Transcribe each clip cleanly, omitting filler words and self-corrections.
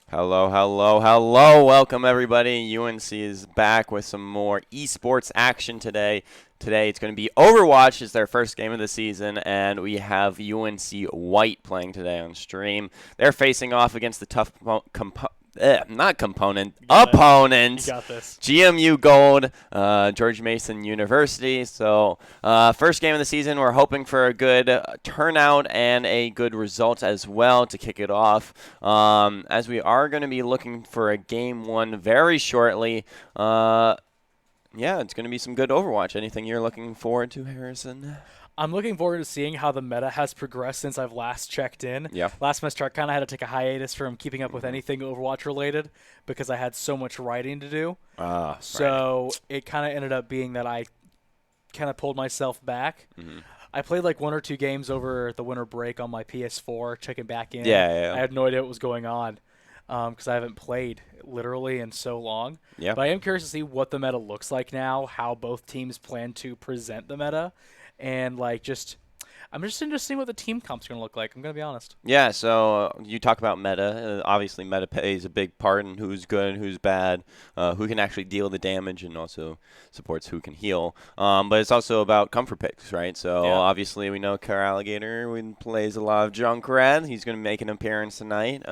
Hello, hello, hello. Welcome, everybody. UNC is back with some more esports action today. Today, it's going to be Overwatch is their first game of the season, and we have UNC White playing today on stream. They're facing off against the tough not component, You opponent, got this. GMU Gold, George Mason University. So, first game of the season, we're hoping for a good turnout and a good result as well to kick it off. As we are going to be looking for a game one very shortly. Yeah, it's going to be some good Overwatch. Anything you're looking forward to, Harrison? I'm looking forward to seeing how the meta has progressed since I've last checked in. Yeah. Last semester, I kind of had to take a hiatus from keeping up with anything Overwatch related because I had so much writing to do. Right. So it kind of ended up being that I kind of pulled myself back. I played like one or two games over the winter break on my PS4, checking back in. Yeah. I had no idea what was going on because I haven't played literally in so long. Yeah. But I am curious to see what the meta looks like now, how both teams plan to present the meta, and I'm just interested in seeing what the team comp's going to look like. I'm going to be honest. Yeah, so you talk about meta. Obviously, meta plays a big part in who's good and who's bad, who can actually deal the damage, and also supports who can heal. But it's also about comfort picks, right? So Yeah. obviously, we know Car Alligator plays a lot of Junkrat. He's going to make an appearance tonight.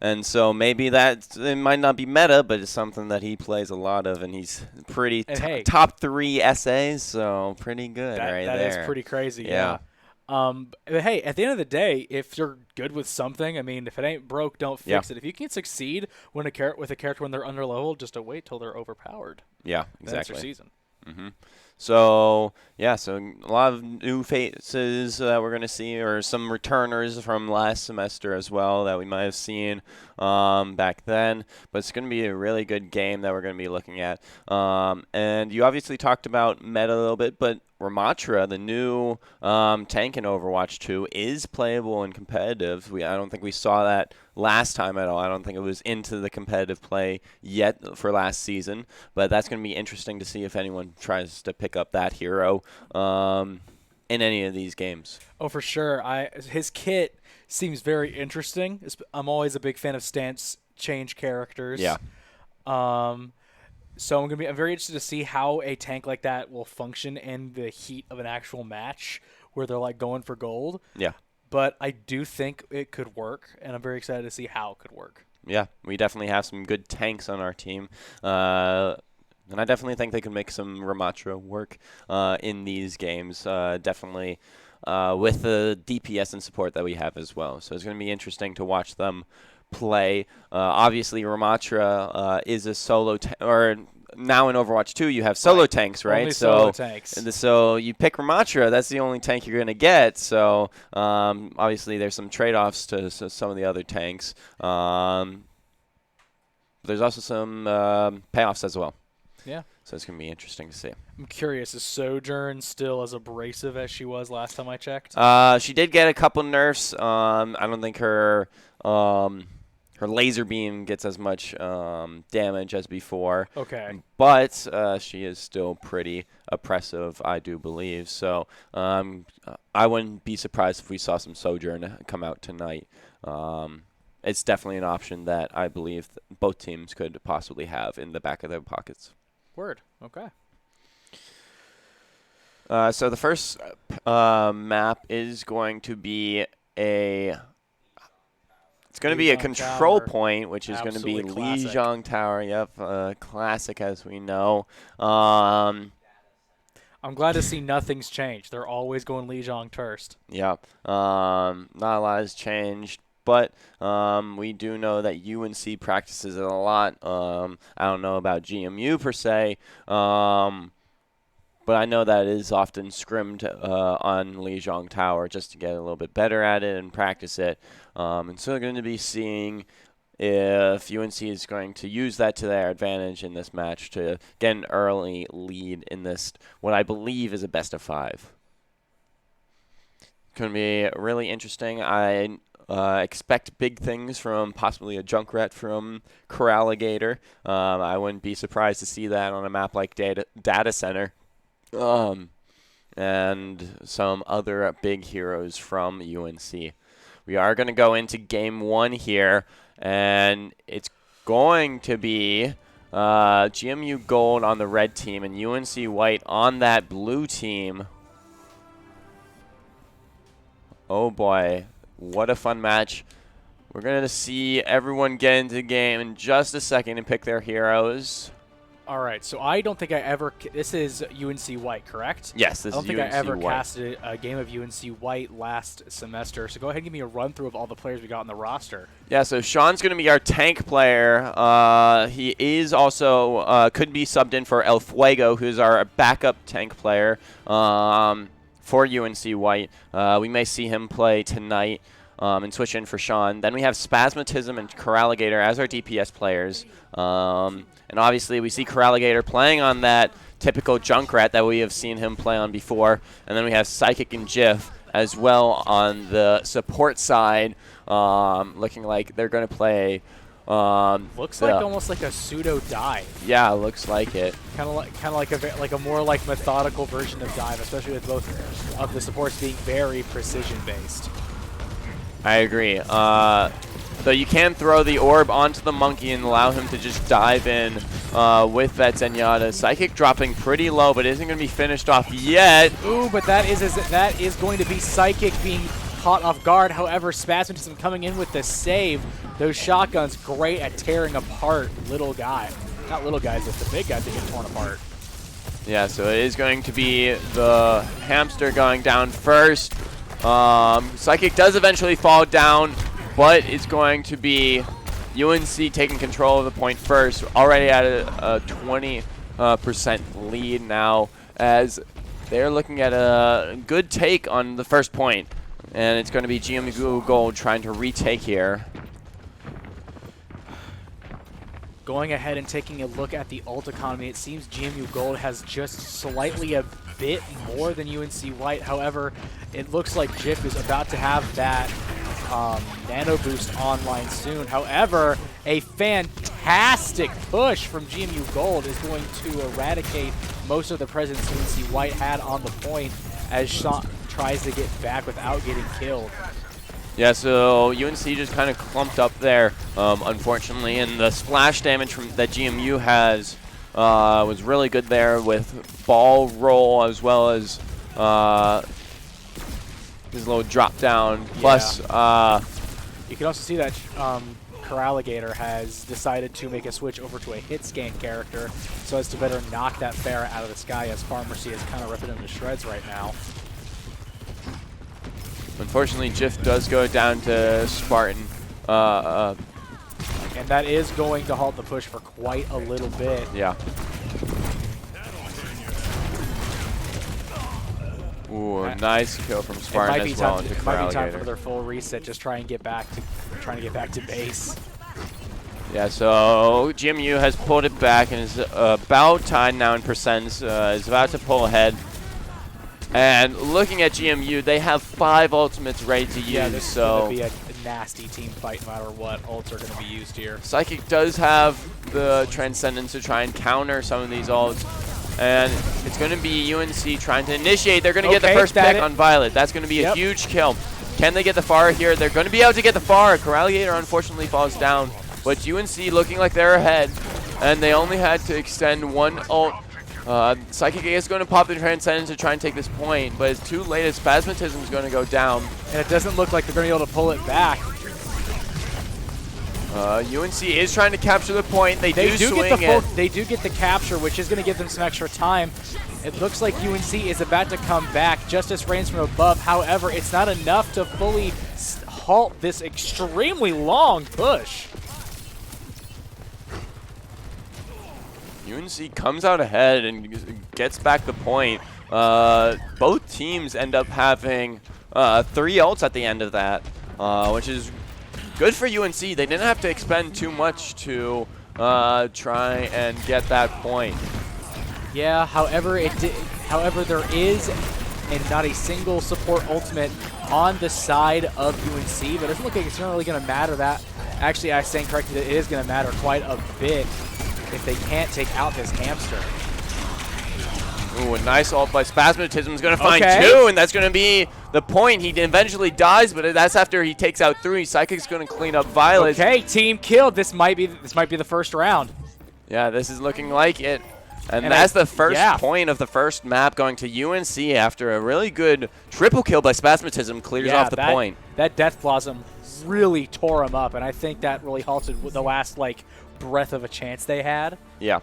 And so maybe it might not be meta, but it's something that he plays a lot of, and he's pretty And hey, top 3 essays, so pretty good right that there. is pretty crazy. Yeah. But hey, at the end of the day, if you're good with something, I mean, if it ain't broke, don't fix Yeah. it. If you can succeed with a character when they're underleveled, just to wait till they're overpowered. Yeah, Then it's exactly. your season. So yeah, so a lot of new faces that we're going to see, or some returners from last semester as well that we might have seen back then. But it's going to be a really good game that we're going to be looking at. And you obviously talked about meta a little bit, but Ramatra, the new tank in Overwatch 2, is playable and competitive. I don't think we saw that last time at all. I don't think it was into the competitive play yet for last season, but that's going to be interesting to see if anyone tries to pick up that hero in any of these games. Oh, for sure. His kit seems very interesting. I'm always a big fan of stance change characters. Yeah. So I'm very interested to see how a tank like that will function in the heat of an actual match where they're like going for gold. Yeah. But I do think it could work, and I'm very excited to see how it could work. Yeah, we definitely have some good tanks on our team. And I definitely think they can make some Ramatra work in these games. Definitely with the DPS and support that we have as well. So it's going to be interesting to watch them play. Obviously, Ramatra is a solo or now in Overwatch 2 you have solo tanks, right? Only solo tanks. So you pick Ramatra, that's the only tank you're going to get. So obviously there's some trade-offs to some of the other tanks. There's also some payoffs as well. Yeah. So it's going to be interesting to see. I'm curious, is Sojourn still as abrasive as she was last time I checked? She did get a couple nerfs. I don't think her laser beam gets as much damage as before. Okay. But she is still pretty oppressive, I do believe. So I wouldn't be surprised if we saw some Sojourn come out tonight. It's definitely an option that I believe both teams could possibly have in the back of their pockets. Word. Okay. So the first map is going to be it's going to be a Lijiang control Tower. point, which is going to be Absolutely classic. Lijiang Tower. Yep, classic as we know. I'm glad to see nothing's changed. They're always going Lijiang first. Yep. Not a lot has changed. But we do know that UNC practices it a lot. I don't know about GMU per se, but I know that it is often scrimmed on Lijiang Tower just to get a little bit better at it and practice it. And so we're going to be seeing if UNC is going to use that to their advantage in this match to get an early lead in this, what I believe is a best of 5. It's going to be really interesting. I expect big things from possibly a Junkrat from Coralligator. I wouldn't be surprised to see that on a map like Data Center. And some other big heroes from UNC. We are going to go into game 1 here, And it's going to be GMU Gold on the red team and UNC White on that blue team. Oh boy, what a fun match. We're going to see everyone get into the game in just a second and pick their heroes. All right, so I don't think I ever. This is UNC White, correct? Yes, this is UNC White. I don't think I ever casted a game of UNC White last semester. So go ahead and give me a run through of all the players we got on the roster. Yeah, so Sean's going to be our tank player. He is also could be subbed in for El Fuego, who's our backup tank player for UNC White. We may see him play tonight. And switch in for Sean. Then we have Spasmatism and Coralligator as our DPS players. And obviously we see Coralligator playing on that typical Junkrat that we have seen him play on before. And then we have Psychic and Jiff as well on the support side, looking like they're going to play. Looks like almost like a pseudo dive. Yeah, looks like it. Kind of like a more like methodical version of dive, especially with both of the supports being very precision based. I agree. So you can throw the orb onto the monkey and allow him to just dive in with that Zenyatta. Psychic dropping pretty low, but isn't going to be finished off yet. Ooh, but that is going to be Psychic being caught off guard. However, Spasmatism coming in with the save. Those shotguns great at tearing apart little guy. Not little guys, it's the big guys that get torn apart. Yeah, so it is going to be the hamster going down first. Psychic does eventually fall down, but it's going to be UNC taking control of the point first. Already at a 20% lead now, as they're looking at a good take on the first point. And it's going to be GMU Gold trying to retake here. Going ahead and taking a look at the ult economy, it seems GMU Gold has just slightly a bit more than UNC White. However, it looks like Jiff is about to have that nano boost online soon. However, a fantastic push from GMU Gold is going to eradicate most of the presence UNC White had on the point as Sean tries to get back without getting killed. Yeah, so UNC just kind of clumped up there, unfortunately, and the splash damage that GMU has was really good there with ball roll as well as his little drop down. Plus, you can also see that Coralligator has decided to make a switch over to a hit scan character so as to better knock that Pharah out of the sky, as Pharmacy is kind of ripping him to shreds right now. Unfortunately, Jiff does go down to Spartan. And that is going to halt the push for quite a little bit. Yeah. Ooh, nice kill from Spartan as well into Coralligator. It might be time for their full reset, just trying to get back to base. Yeah, so GMU has pulled it back and is about tied now in percents. Is about to pull ahead. And looking at GMU, they have 5 ultimates ready to use. Yeah, this is going to be a nasty team fight no matter what ults are going to be used here. Psychic does have the Transcendence to try and counter some of these ults. And it's going to be UNC trying to initiate. They're going to get the first pick on Violet. That's going to be a huge kill. Can they get the Pharah here? They're going to be able to get the Pharah. Coralligator unfortunately falls down. But UNC looking like they're ahead. And they only had to extend one ult. Psychic is going to pop the Transcendence to try and take this point, but it's too late as Spasmatism is going to go down. And it doesn't look like they're going to be able to pull it back. UNC is trying to capture the point. They do swing it. They do get the capture, which is going to give them some extra time. It looks like UNC is about to come back. Justice reigns from above. However, it's not enough to fully halt this extremely long push. UNC comes out ahead and gets back the point. Both teams end up having 3 ults at the end of that, which is good for UNC. They didn't have to expend too much to try and get that point. Yeah, however, there is not a single support ultimate on the side of UNC, but it doesn't look like it's really going to matter that. Actually, I stand corrected, it is going to matter quite a bit if they can't take out this hamster. Ooh, a nice ult by Spasmatism is going to find Okay. 2, and that's going to be the point. He eventually dies, but that's after he takes out 3. Psychic's going to clean up Violet. Okay, team killed. This might be the first round. Yeah, this is looking like it. And that's the first point of the first map going to UNC after a really good triple kill by Spasmatism clears off the point. That Death Blossom really tore him up, and I think that really halted with the last like breath of a chance they had. Yeah.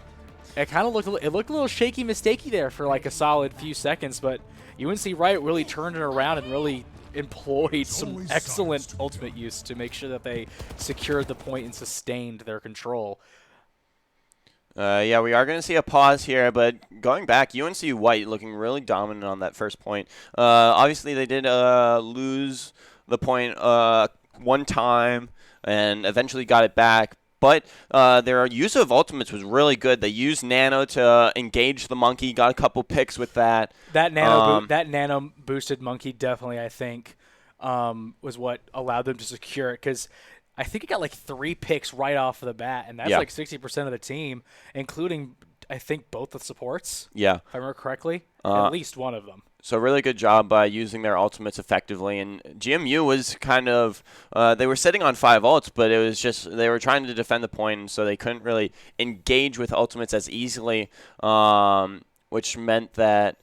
It kind of looked a little shaky, mistakey there for like a solid few seconds, but UNC Riot really turned it around and really employed some excellent ultimate use to make sure that they secured the point and sustained their control. Yeah, we are going to see a pause here, but going back, UNC White looking really dominant on that first point. Obviously, they did lose the point one time and eventually got it back. But their use of ultimates was really good. They used Nano to engage the monkey, got a couple picks with that. That nano boosted monkey definitely, I think, was what allowed them to secure it, because I think it got like 3 picks right off of the bat, and that's like 60% of the team, including, I think, both the supports. Yeah. If I remember correctly, at least one of them. So really good job by using their ultimates effectively. And GMU was kind of, they were sitting on 5 ults, but it was just, they were trying to defend the point, so they couldn't really engage with ultimates as easily, which meant that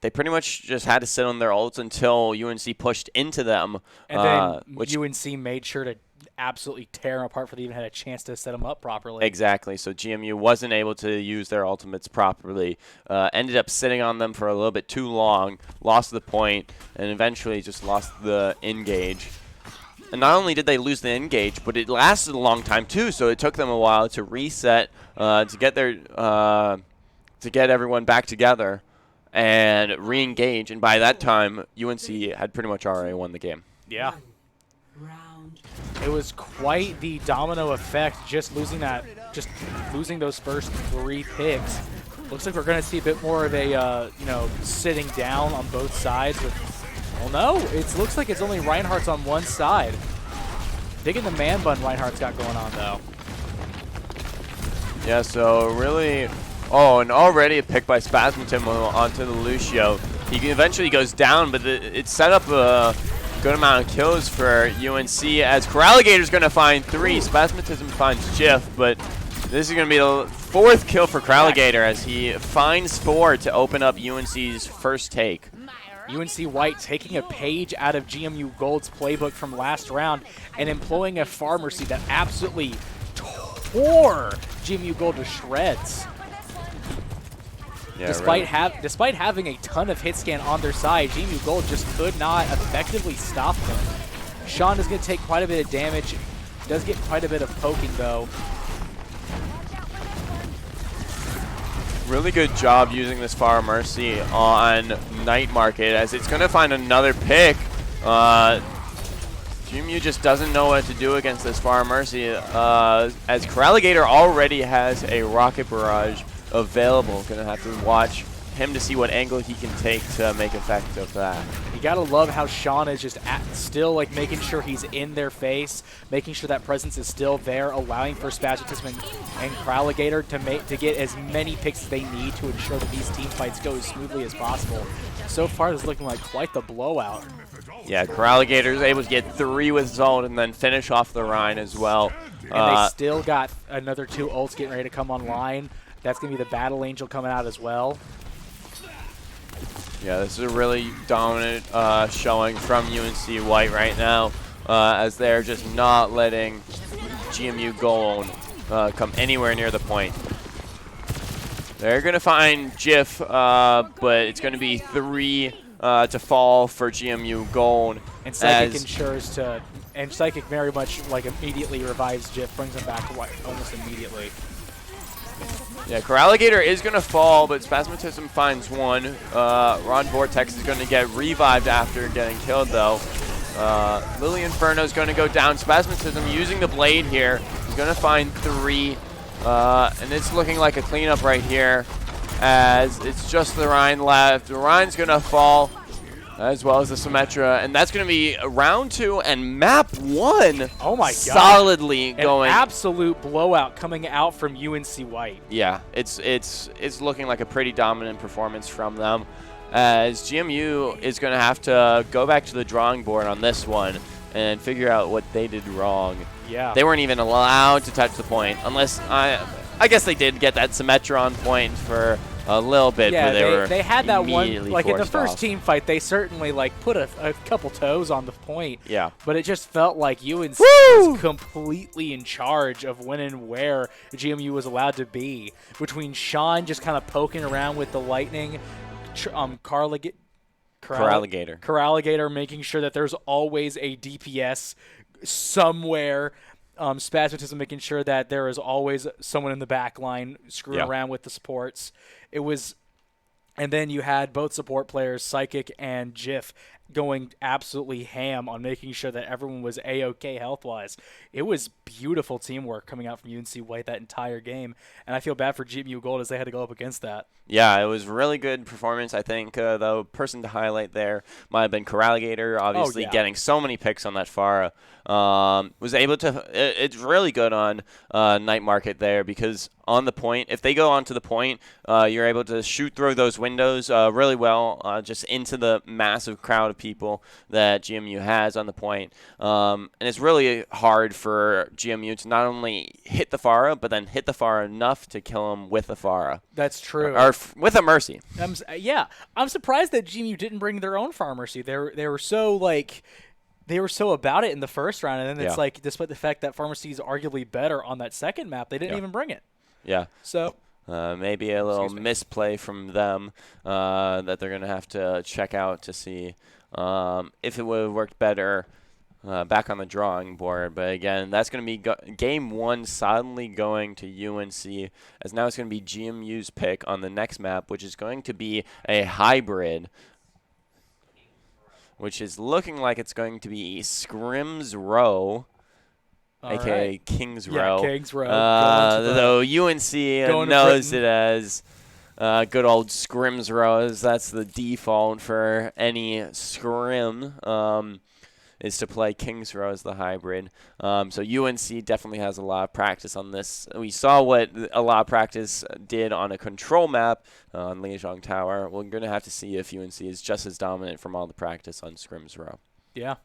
they pretty much just had to sit on their ults until UNC pushed into them. And then UNC made sure to absolutely tear them apart before they even had a chance to set them up properly. Exactly. So GMU wasn't able to use their ultimates properly. Ended up sitting on them for a little bit too long, lost the point, and eventually just lost the engage. And not only did they lose the engage, but it lasted a long time too. So it took them a while to reset, to get everyone back together and re-engage. And by that time, UNC had pretty much already won the game. Yeah. It was quite the domino effect, just losing those first 3 picks. Looks like we're going to see a bit more of a, sitting down on both sides. Well, no, it looks like it's only Reinhardt's on one side. Digging the man bun Reinhardt's got going on, though. Yeah, so really, and already a pick by Spasmatism onto the Lucio. He eventually goes down, but it set up a good amount of kills for UNC as Coralligator's going to find 3. Spasmatism finds Jiff, but this is going to be the 4th kill for Coralligator as he finds 4 to open up UNC's first take. UNC White taking a page out of GMU Gold's playbook from last round and employing a Pharmacy that absolutely tore GMU Gold to shreds. Yeah, despite having a ton of hit scan on their side, GMU Gold just could not effectively stop them. Sean is going to take quite a bit of damage. Does get quite a bit of poking, though. Really good job using this Far Mercy on Night Market as it's going to find another pick. GMU just doesn't know what to do against this Far Mercy as Coralligator already has a Rocket Barrage available. Gonna have to watch him to see what angle he can take to make effect of that. You gotta love how Sean is just still like making sure he's in their face, making sure that presence is still there, allowing for Spasmatism and Coralligator to get as many picks as they need to ensure that these team fights go as smoothly as possible. So far, this is looking like quite the blowout. Yeah, Coralligator is able to get 3 with Zone and then finish off the Rhine as well. And they still got another 2 ults getting ready to come online. That's going to be the Battle Angel coming out as well. Yeah, this is a really dominant showing from UNC White right now as they're just not letting GMU Gold come anywhere near the point. They're going to find Jiff, but it's going to be 3 to fall for GMU Gold. And Psychic ensures to, and Psychic very much like immediately revives Jiff, brings him back almost immediately. Yeah, Coralligator is going to fall, but Spasmatism finds 1. Ron Vortex is going to get revived after getting killed, though. Lily Inferno is going to go down. Spasmatism using the blade here. He's going to find 3. And it's looking like a cleanup right here as it's just the Rhine left. The Rhine's going to fall. as well as the Symmetra, and that's going to be round 2 and map 1. Oh my god. Solidly going. An absolute blowout coming out from UNC White. Yeah, it's looking like a pretty dominant performance from them, as GMU is going to have to go back to the drawing board on this one and figure out what they did wrong. Yeah. They weren't even allowed to touch the point, unless I guess they did get that Symmetra on point for a little bit, yeah, where they had that one, like in the forced first off. team fight, they certainly like put a couple toes on the point. Yeah. But it just felt like UNC Woo! was completely in charge of when and where GMU was allowed to be. Between Sean just kind of poking around with the lightning, Coralligator making sure that there's always a DPS somewhere. Spasmatism making sure that there is always someone in the back line screwing around with the supports. It was, and then you had both support players, Psychic and Jif, going absolutely ham on making sure that everyone was A-OK health-wise. It was beautiful teamwork coming out from UNC White that entire game, and I feel bad for GMU Gold as they had to go up against that. Yeah, it was really good performance. I think the person to highlight there might have been Coralligator, obviously getting so many picks on that Pharah. Was able to it's really good on Night Market there, because on the point, if they go onto the point, you're able to shoot through those windows really well, just into the massive crowd of people that GMU has on the point. And it's really hard for GMU to not only hit the Pharah, but then hit the Pharah enough to kill him with the Pharah. That's true. Or with a Mercy. I'm surprised that GMU didn't bring their own Pharah Mercy. They were so like, they were so about it in the first round, and then it's like, despite the fact that Pharmacy is arguably better on that second map, they didn't even bring it. Yeah. So maybe a little misplay from them that they're going to have to check out to see if it would have worked better back on the drawing board. But again, that's going to be game 1 solidly going to UNC, as now it's going to be GMU's pick on the next map, which is going to be a hybrid, which is looking like it's going to be Scrims Row, a.k.a. Kings Row. Yeah, Kings Row. Though UNC knows it as good old Scrims Row, as that's the default for any Scrim, is to play Kings Row as the hybrid. So UNC definitely has a lot of practice on this. We saw what a lot of practice did on a control map on Lijiang Tower. We're going to have to see if UNC is just as dominant from all the practice on Scrims Row. Yeah.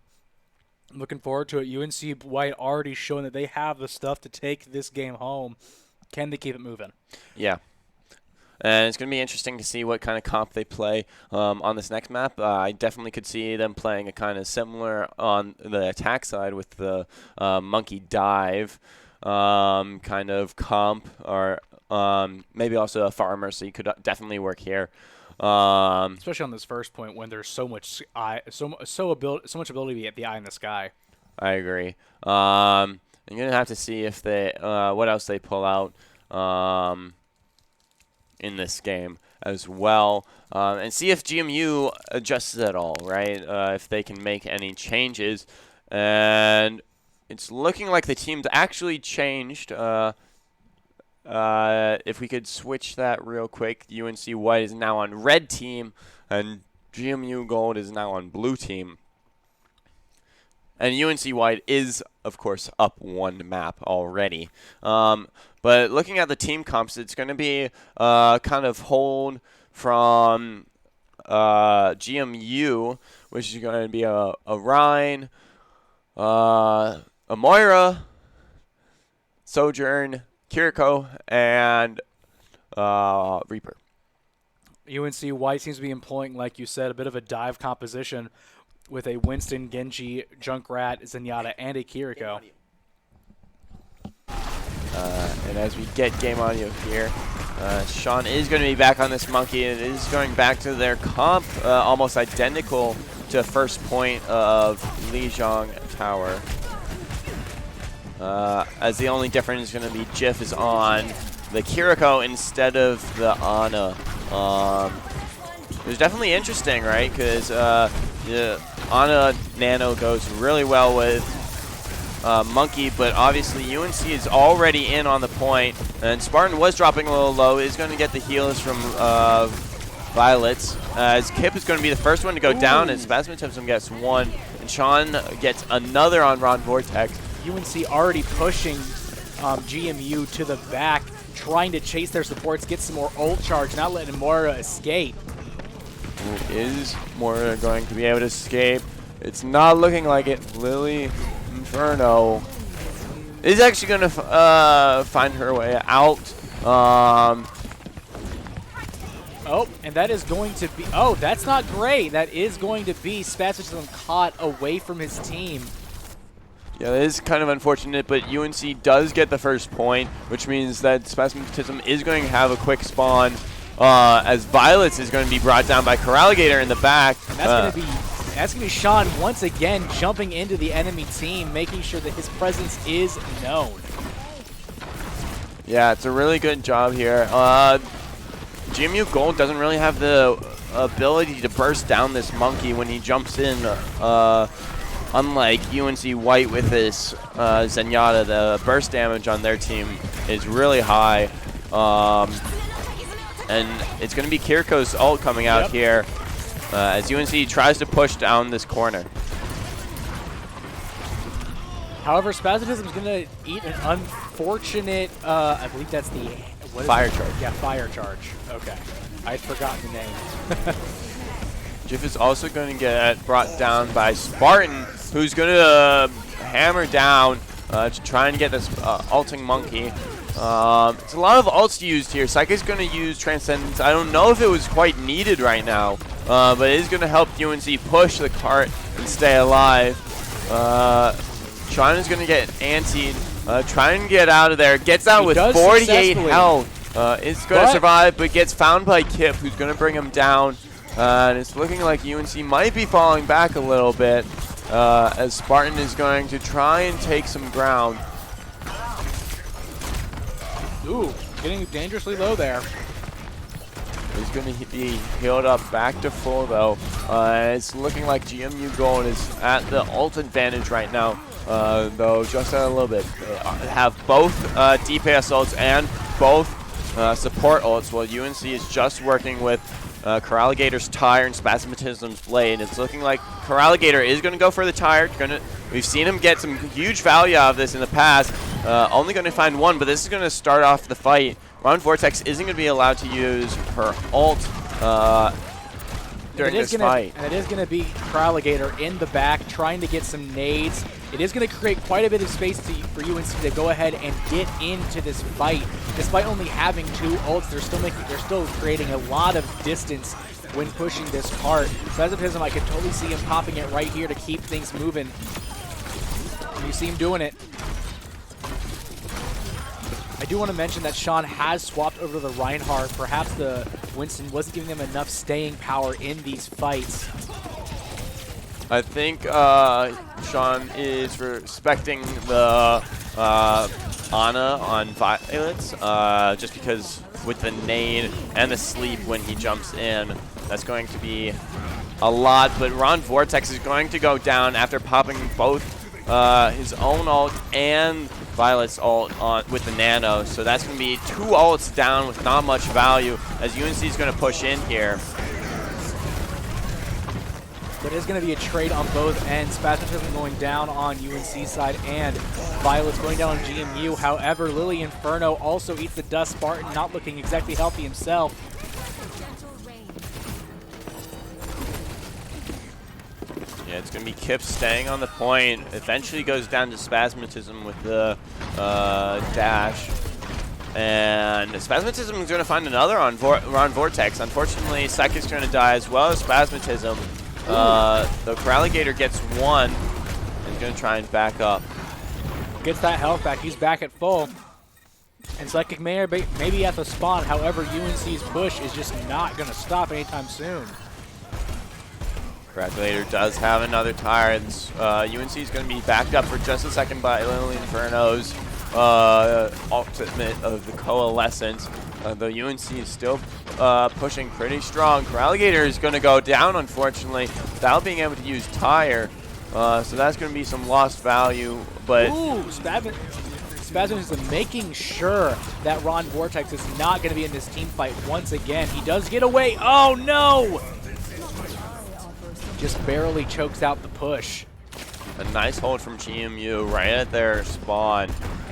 I'm looking forward to it. UNC White already showing that they have the stuff to take this game home. Can they keep it moving? Yeah. And it's going to be interesting to see what kind of comp they play on this next map. I definitely could see them playing a kind of similar on the attack side with the Monkey Dive kind of comp, or maybe also a Pharah Mercy could definitely work here. Especially on this first point when there's so much much ability at the eye in the sky. I agree. I'm going to have to see if they what else they pull out in this game as well, and see if GMU adjusts at all, right? If they can make any changes. And it's looking like the team's actually changed. If we could switch that real quick, UNC White is now on red team, and GMU Gold is now on blue team. And UNC White is, of course, up 1 map already. But looking at the team comps, it's going to be kind of hold from GMU, which is going to be a Rhine, a Moira, Sojourn, Kiriko, and Reaper. UNC White seems to be employing, like you said, a bit of a dive composition with a Winston, Genji, Junkrat, Zenyatta, and a Kiriko. And as we get game audio here, Sean is going to be back on this Monkey, and it is going back to their comp, almost identical to the first point of Lijiang Tower. As the only difference is going to be Jif is on the Kiriko instead of the Ana. It was definitely interesting, right? Because the Ana Nano goes really well with Monkey, but obviously UNC is already in on the point, and Spartan was dropping a little low. Is going to get the heals from Violets, as Kip is going to be the first one to go down, and Spasmatism gets one, and Sean gets another on Ron Vortex. UNC already pushing GMU to the back, trying to chase their supports, get some more ult charge, not letting Moira escape. Is Moira going to be able to escape? It's not looking like it. Lily Inferno is actually going to find her way out. Oh, and that is going to be, oh, that's not great. That is going to be Spasmatism caught away from his team. Yeah, that is kind of unfortunate, but UNC does get the first point, which means that Spasmatism is going to have a quick spawn, as Violets is going to be brought down by Coralligator in the back. And that's going to be Sean once again jumping into the enemy team, making sure that his presence is known. Yeah, it's a really good job here. GMU Gold doesn't really have the ability to burst down this monkey when he jumps in, unlike UNC White with this Zenyatta. The burst damage on their team is really high. And it's going to be Kiriko's ult coming out here as UNC tries to push down this corner. However, Spasmatism is going to eat an unfortunate, I believe that's the... Fire charge. Yeah, fire charge. Okay. I'd forgotten the name. Jiff is also going to get brought down by Spartan, who's going to hammer down to try and get this ulting monkey. It's a lot of ults used here. Psyche's going to use Transcendence. I don't know if it was quite needed right now, but it is going to help UNC push the cart and stay alive. Sean is going to get antied. Try and get out of there. Gets out with 48 health. Is going to survive, but gets found by Kip, who's going to bring him down. And it's looking like UNC might be falling back a little bit, as Spartan is going to try and take some ground. Ooh, getting dangerously low there. He's going to be healed up back to full, though. It's looking like GMU Gold is at the ult advantage right now. Though just a little bit. They have both DPS ults and both support ults, while UNC is just working with Coralligator's Tire and Spasmatism's Blade. It's looking like Coralligator is going to go for the Tire. We've seen him get some huge value out of this in the past. Only going to find one, but this is going to start off the fight. Ron Vortex isn't going to be allowed to use her ult during this fight. And it is going to be Coralligator in the back trying to get some nades. It is going to create quite a bit of space for UNC to go ahead and get into this fight. Despite only having 2 ults, they're still creating a lot of distance when pushing this cart. Spasmatism, I could totally see him popping it right here to keep things moving. You see him doing it. I do want to mention that Sean has swapped over to the Reinhardt. Perhaps the Winston wasn't giving him enough staying power in these fights. I think Sean is respecting the Ana on Violets, just because with the nade and the sleep when he jumps in, that's going to be a lot. But Ron Vortex is going to go down after popping both his own ult and Violet's ult on with the nano. So that's going to be 2 ults down with not much value as UNC is going to push in here. But it is going to be a trade on both ends. Spasmatism going down on UNC side and Violet's going down on GMU. However, Lily Inferno also eats the dust. Spartan not looking exactly healthy himself. Yeah, it's going to be Kip staying on the point. Eventually goes down to Spasmatism with the dash. And Spasmatism is going to find another on Ron Vortex. Unfortunately, Psychic's going to die as well as Spasmatism. The Coralligator gets 1 and is going to try and back up. Gets that health back. He's back at full. And Psychic may be at the spawn. However, UNC's push is just not going to stop anytime soon. Coralligator does have another tire. UNC is going to be backed up for just a second by Lily Inferno's ultimate of the Coalescence. Though UNC is still pushing pretty strong. Coralligator is going to go down, unfortunately, without being able to use tire. So that's going to be some lost value. But ooh, Spasm making sure that Ron Vortex is not going to be in this team fight once again. He does get away. Oh, no! Just barely chokes out the push. A nice hold from GMU right at their spawn.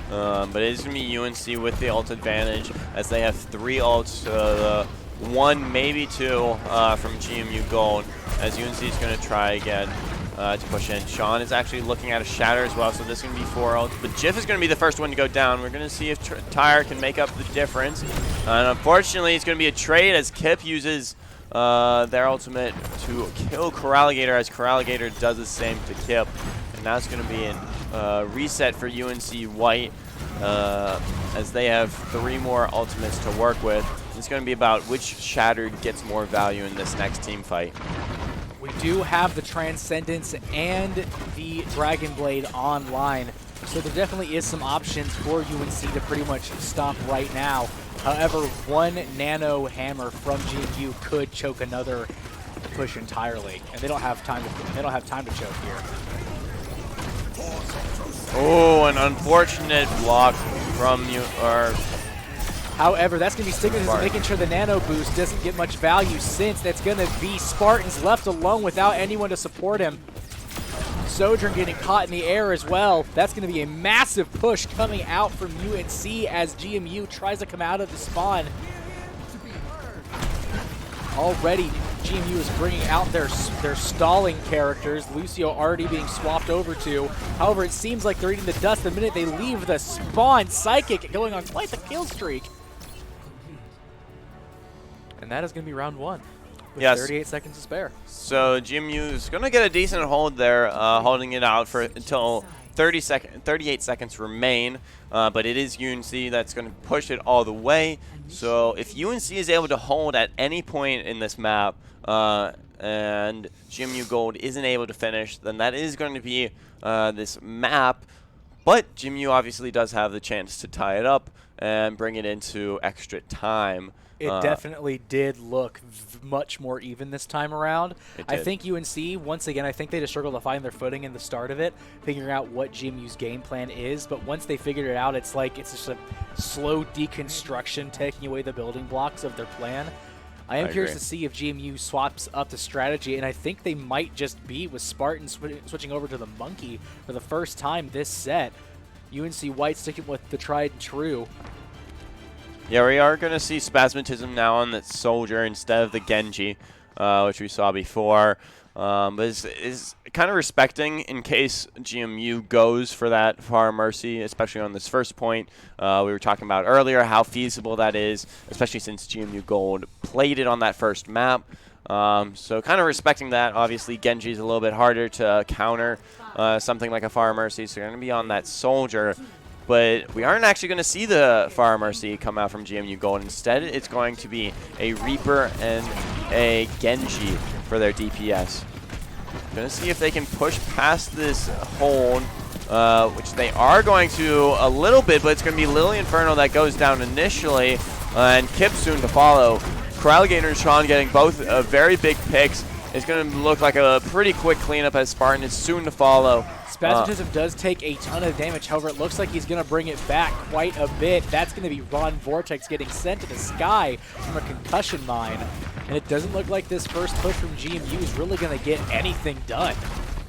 But it is going to be UNC with the ult advantage as they have 3 ults, 1, maybe 2 from GMU Gold, as UNC is going to try again to push in. Sean is actually looking at a Shatter as well, so this is going to be 4 ults. But Jif is going to be the first one to go down. We're going to see if Tyre can make up the difference. And unfortunately, it's going to be a trade as Kip uses their ultimate to kill Coralligator, as Coralligator does the same to Kip. And now it's going to be a reset for UNC White as they have 3 more ultimates to work with. It's going to be about which Shattered gets more value in this next team fight. We do have the Transcendence and the Dragon Blade online, so there definitely is some options for UNC to pretty much stop right now. However, 1 Nano Hammer from GMU could choke another push entirely, and they don't have time to choke here. Oh, an unfortunate block from you. However, that's going to be Stigmatism making sure the Nano Boost doesn't get much value, since that's going to be Spartans left alone without anyone to support him. Sojourn getting caught in the air as well. That's going to be a massive push coming out from UNC as GMU tries to come out of the spawn. Already, GMU is bringing out their stalling characters. Lucio already being swapped over to. However, it seems like they're eating the dust the minute they leave the spawn. Psychic going on quite the kill streak. And that is going to be round 1 with 38 seconds to spare. So GMU is going to get a decent hold there, holding it out for until 38 seconds remain. But it is UNC that's going to push it all the way. So if UNC is able to hold at any point in this map and GMU Gold isn't able to finish, then that is going to be this map. But GMU obviously does have the chance to tie it up and bring it into extra time. It definitely did look much more even this time around. I think UNC, once again, I think they just struggled to find their footing in the start of it, figuring out what GMU's game plan is. But once they figured it out, it's like it's just a slow deconstruction, taking away the building blocks of their plan. I am curious to see if GMU swaps up the strategy, and I think they might just be with Spartan switching over to the Monkey for the first time this set. UNC White sticking with the tried and true. Yeah, we are going to see Spasmatism now on the Soldier instead of the Genji, which we saw before. But is kind of respecting in case GMU goes for that Far Mercy, especially on this first point. We were talking about earlier how feasible that is, especially since GMU Gold played it on that first map. So kind of respecting that. Obviously, Genji is a little bit harder to counter something like a Far Mercy, so you're going to be on that Soldier. But we aren't actually going to see the Far Mercy come out from GMU Gold. Instead, it's going to be a Reaper and a Genji for their DPS. Going to see if they can push past this hold, which they are going to a little bit, but it's going to be Lily Inferno that goes down initially, and Kip soon to follow. Coralligator and Sean getting both very big picks. It's going to look like a pretty quick cleanup as Spartan is soon to follow. Spasmatism does take a ton of damage. However, it looks like he's going to bring it back quite a bit. That's going to be Ron Vortex getting sent to the sky from a concussion mine. And it doesn't look like this first push from GMU is really going to get anything done.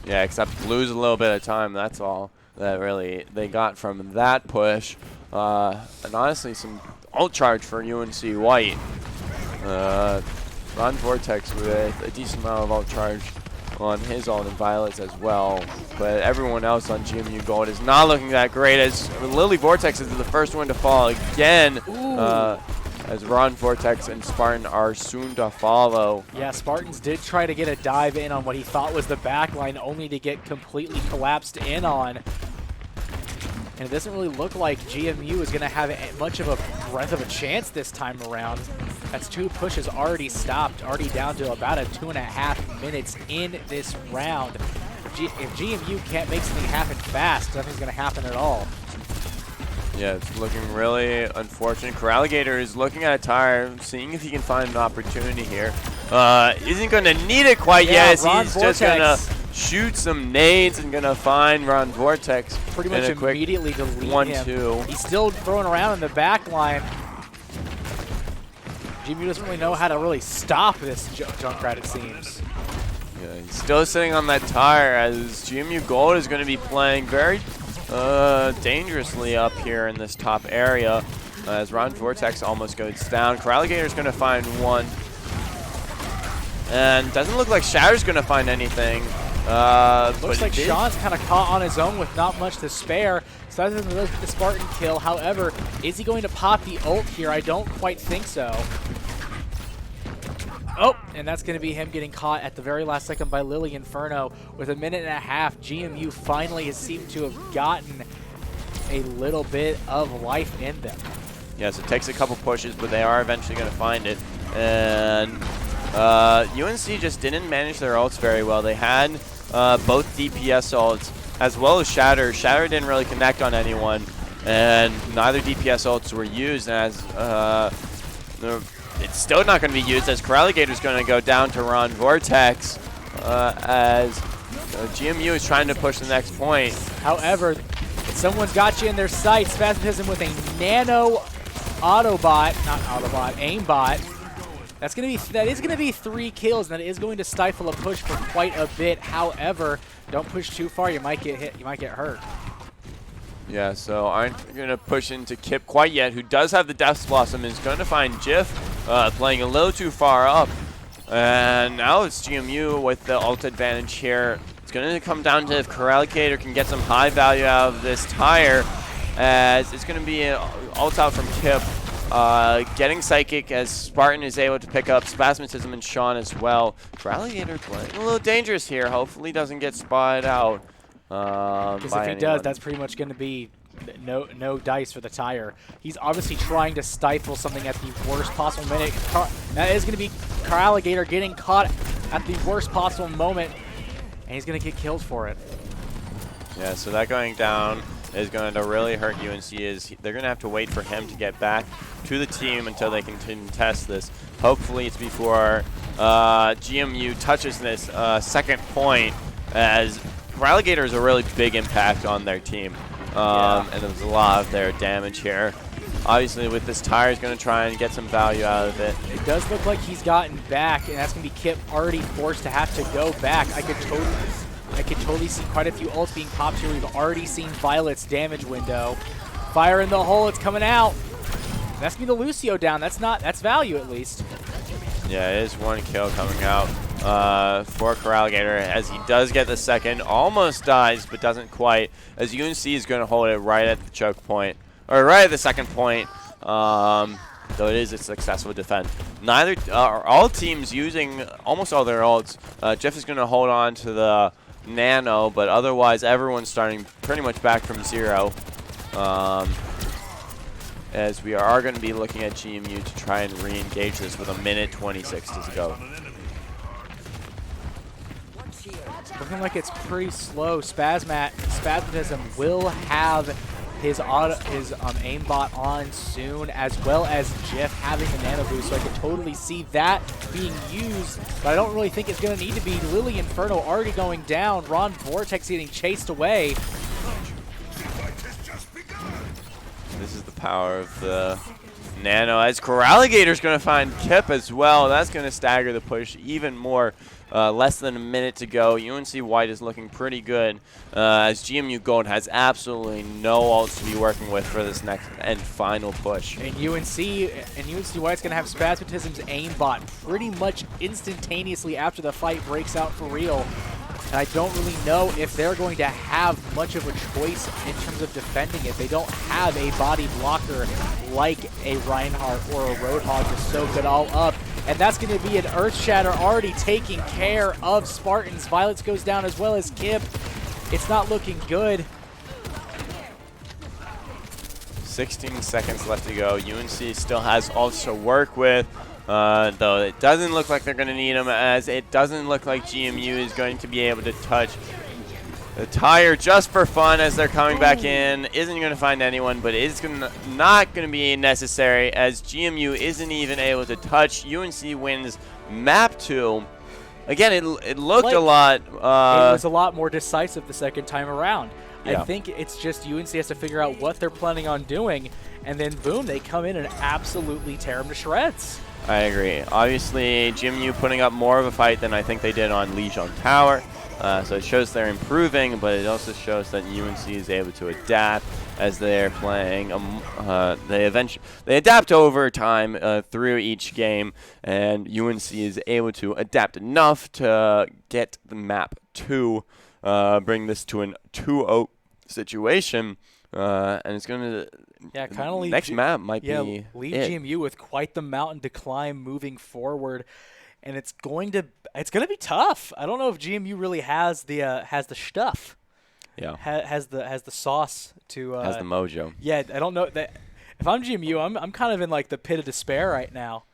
Yeah, except lose a little bit of time. That's all that really they got from that push. And honestly, some ult charge for UNC White. Ron Vortex with a decent amount of ult charge on his ult and Violets as well. But everyone else on GMU Gold is not looking that great, as Lily Vortex is the first one to fall again. As Ron Vortex and Spartan are soon to follow. Yeah, Spartans did try to get a dive in on what he thought was the backline, only to get completely collapsed in on. And it doesn't really look like GMU is going to have much of a breath of a chance this time around. That's 2 pushes already stopped, already down to about 2.5 minutes in this round. If GMU can't make something happen fast, nothing's going to happen at all. Yeah, it's looking really unfortunate. Coralligator is looking at a tire, seeing if he can find an opportunity here. Isn't going to need it quite yet, as he's just going to shoot some nades and going to find Ron Vortex. Pretty much immediately delete him. 1-2. He's still throwing around in the back line. GMU doesn't really know how to really stop this Junkrat, it seems. Yeah, he's still sitting on that tire as GMU Gold is going to be playing very dangerously up here in this top area as Ron Vortex almost goes down. Coralligator's going to find one. And doesn't look like Shatter's going to find anything. Looks like Sean's kind of caught on his own with not much to spare. So that doesn't really get the Spartan kill. However, is he going to pop the ult here? I don't quite think so. Oh, and that's going to be him getting caught at the very last second by Lily Inferno. With a minute and a half, GMU finally has seemed to have gotten a little bit of life in them. Yes, it takes a couple pushes, but they are eventually going to find it. And UNC just didn't manage their ults very well. They had both DPS ults as well as Shatter. Shatter didn't really connect on anyone, and neither DPS ults were used as it's still not going to be used as Coralligator's going to go down to Ron Vortex as GMU is trying to push the next point. However, someone's got you in their sights. Spasmatism with a nano aimbot. That is gonna be 3 kills, and that is going to stifle a push for quite a bit. However, don't push too far, you might get hit, you might get hurt. Yeah, so aren't gonna push into Kip quite yet, who does have the Death Blossom, is gonna find Jiff playing a little too far up. And now it's GMU with the ult advantage here. It's gonna come down to if Coralligator can get some high value out of this tire, as it's gonna be an ult out from Kip. Getting Psychic as Spartan is able to pick up Spasmatism and Sean as well. Coralligator playing a little dangerous here. Hopefully doesn't get spotted out. Because if he does, that's pretty much going to be no dice for the tire. He's obviously trying to stifle something at the worst possible minute. That is going to be Coralligator getting caught at the worst possible moment, and he's going to get killed for it. Yeah, so that going down is going to really hurt UNC. They're going to have to wait for him to get back to the team until they can contest this. Hopefully it's before GMU touches this second point, as Coralligator is a really big impact on their team. And there's a lot of their damage here. Obviously with this tire, he's going to try and get some value out of it. It does look like he's gotten back, and that's going to be Kip already forced to have to go back. I could totally see quite a few ults being popped here. We've already seen Violet's damage window. Fire in the hole, it's coming out. That's going to be the Lucio down. That's value at least. Yeah, it is 1 kill coming out for Coralligator, as he does get the second. Almost dies, but doesn't quite, as UNC is going to hold it right at the choke point, or right at the second point. Though it is a successful defense. All teams using almost all their ults. Jeff is going to hold on to the Nano, but otherwise everyone's starting pretty much back from 0. As we are going to be looking at GMU to try and re-engage this with 1:26 to go. Looking like it's pretty slow. Spasmatism will have his aimbot on soon, as well as Jiff having the nano boost, so I could totally see that being used, but I don't really think it's going to need to be. Lily Inferno already going down, Ron Vortex getting chased away. This is the power of the Nano, as Coralligator's going to find Kip as well. That's going to stagger the push even more. Less than a minute to go. UNC White is looking pretty good, as GMU Gold has absolutely no ults to be working with for this next and final push. And UNC White's going to have Spasmatism's aimbot pretty much instantaneously after the fight breaks out for real. And I don't really know if they're going to have much of a choice in terms of defending it. They don't have a body blocker like a Reinhardt or a Roadhog to soak it all up. And that's going to be an Earth Shatter already taking care of Spartans. Violets goes down as well as Kip. It's not looking good. 16 seconds left to go. UNC still has ults to work with. Though it doesn't look like they're going to need them, as it doesn't look like GMU is going to be able to touch the tire just for fun as they're coming back in. Isn't going to find anyone, but it's not going to be necessary, as GMU isn't even able to touch. UNC wins map 2 again, it looked Like, a lot. it was a lot more decisive the second time around. I Yeah. think it's just UNC has to figure out what they're planning on doing, and then boom, they come in and absolutely tear them to shreds. I agree. Obviously, GMU putting up more of a fight than I think they did on Lijon Tower. So it shows they're improving, but it also shows that UNC is able to adapt as they're playing. They adapt over time through each game, and UNC is able to adapt enough to get the map to bring this to an 2-0 situation. And it's going to. Yeah, kind of leave next map might be leave it. GMU with quite the mountain to climb moving forward, and it's going to be tough. I don't know if GMU really has the stuff. Yeah. Has the sauce to Has the mojo. Yeah, I don't know that. If I'm GMU, I'm kind of in like the pit of despair right now.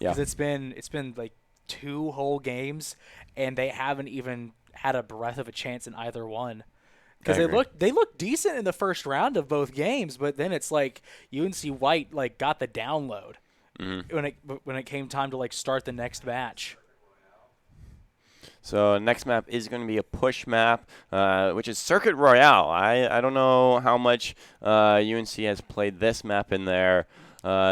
Yeah. Because it's been like 2 whole games, and they haven't even had a breath of a chance in either one. Because they looked decent in the first round of both games, but then it's like UNC White like got the download when it came time to like start the next match. So next map is going to be a push map, which is Circuit Royale. I don't know how much UNC has played this map in their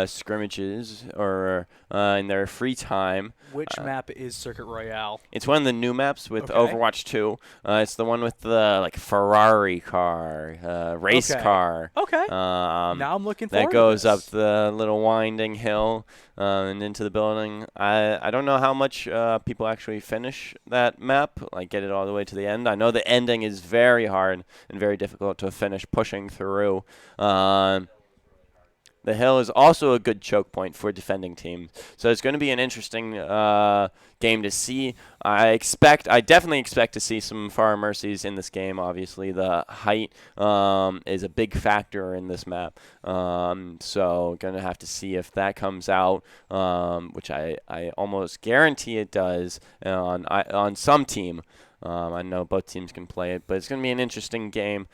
scrimmages or in their free time. Which map is Circuit Royale? It's one of the new maps with Okay. Overwatch 2. It's the one with the like Ferrari car, race car. Okay. Now I'm looking forward that goes to this. up the little winding hill and into the building. I don't know how much people actually finish that map, like get it all the way to the end. I know the ending is very hard and very difficult to finish pushing through. The hill is also a good choke point for defending teams. So it's going to be an interesting game to see. I definitely expect to see some Far Mercies in this game. Obviously, the height is a big factor in this map. So going to have to see if that comes out, which I almost guarantee it does on some team. I know both teams can play it, but it's going to be an interesting game.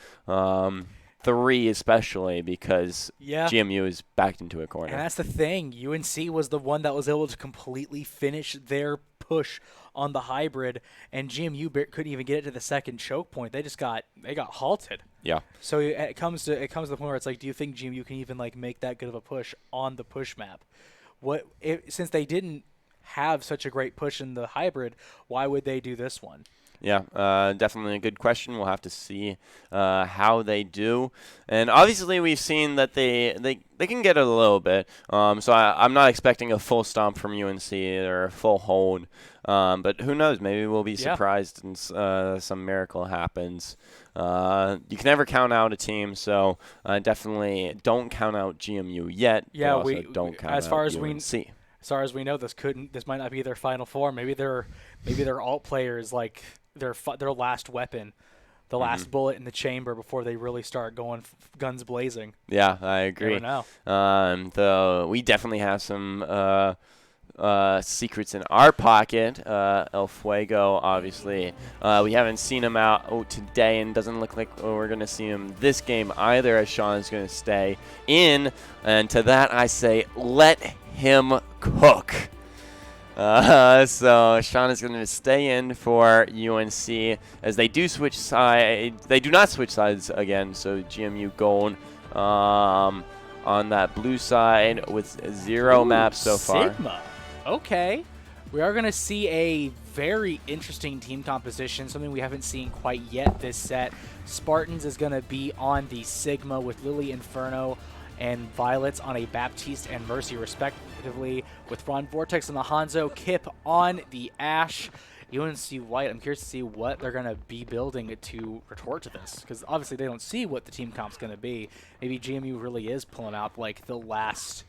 3 especially because GMU is backed into a corner. And that's the thing. UNC was the one that was able to completely finish their push on the hybrid, and GMU couldn't even get it to the second choke point. They got halted. Yeah. So it comes to the point where it's like, do you think GMU can even like make that good of a push on the push map? Since they didn't have such a great push in the hybrid, why would they do this one? Yeah, definitely a good question. We'll have to see how they do. And obviously we've seen that they can get it a little bit. So I'm not expecting a full stomp from UNC or a full hold. But who knows? Maybe we'll be surprised and some miracle happens. You can never count out a team, so definitely don't count out GMU yet. Yeah, but also don't count out UNC. As far as we know, this might not be their final form. Maybe their alt players like their last weapon, the last bullet in the chamber before they really start going guns blazing. Yeah, I agree. You never know. Though we definitely have some secrets in our pocket. El Fuego, obviously, we haven't seen him out today, and doesn't look like we're going to see him this game either, as Sean is going to stay in. And to that I say, let him cook. So Sean is going to stay in for UNC as they do switch sides. They do not switch sides again. So GMU gold on that blue side with 0 maps so far. Sigma. Okay. We are going to see a very interesting team composition, something we haven't seen quite yet this set. Spartans is going to be on the Sigma with Lily Inferno and Violets on a Baptiste and Mercy respectively, with Ron Vortex on the Hanzo, Kip on the Ash. UNC White, I'm curious to see what they're going to be building to retort to this, because obviously they don't see what the team comp's going to be. Maybe GMU really is pulling out like the last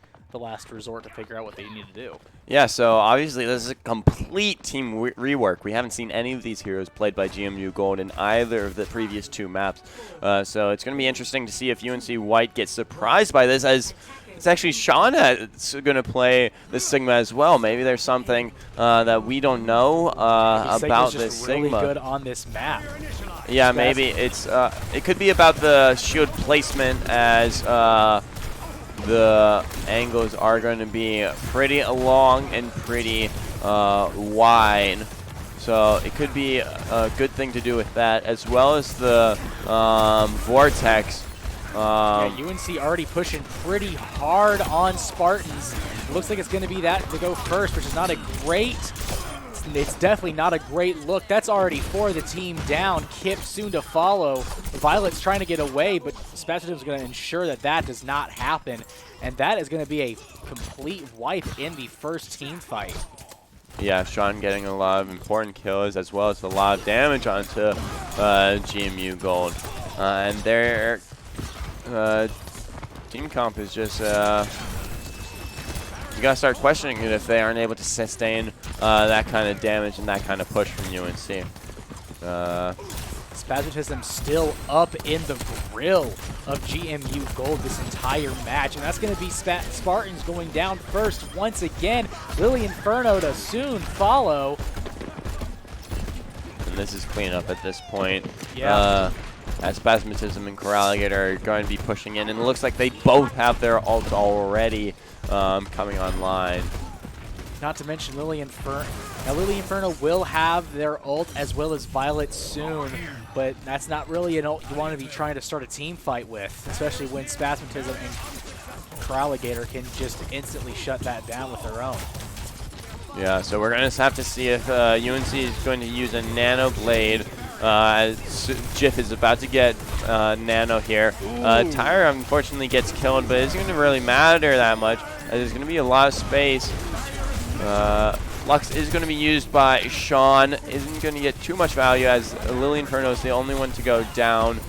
resort to figure out what they need to do. Yeah, so obviously this is a complete team rework. We haven't seen any of these heroes played by GMU Gold in either of the previous 2 maps. So it's going to be interesting to see if UNC White gets surprised by this, as it's actually Sean that's going to play the Sigma as well. Maybe there's something that we don't know about this Sigma. Really good on this map. Yeah, maybe it could be about the shield placement, as the angles are going to be pretty long and pretty wide. So it could be a good thing to do with that, as well as the Vortex. Yeah, UNC already pushing pretty hard on Spartans. It looks like it's going to be that to go first, which is not a great. It's definitely not a great look. That's already for the team down. Kip soon to follow. Violet's trying to get away, but Spasm is going to ensure that that does not happen. And that is going to be a complete wipe in the first team fight. Yeah, Sean getting a lot of important kills as well as a lot of damage onto GMU Gold. And their team comp is just... you gotta start questioning it if they aren't able to sustain that kind of damage and that kind of push from UNC. Spasmatism still up in the grill of GMU Gold this entire match, and that's going to be Spartans going down first once again. Lily Inferno to soon follow. And this is cleanup at this point. Yeah. As Spasmatism and Coralligator are going to be pushing in, and it looks like they both have their ults already coming online. Not to mention Lily Inferno. Now Lily Inferno will have their ult as well as Violet soon, but that's not really an ult you want to be trying to start a team fight with, especially when Spasmatism and Coralligator can just instantly shut that down with their own. Yeah, so we're going to have to see if UNC is going to use a Nano Blade. Jif is about to get Nano here. Tyre unfortunately gets killed, but it's going to really matter that much, as there's going to be a lot of space. Lux is going to be used by Sean. Isn't going to get too much value, as Lily Inferno is the only one to go down.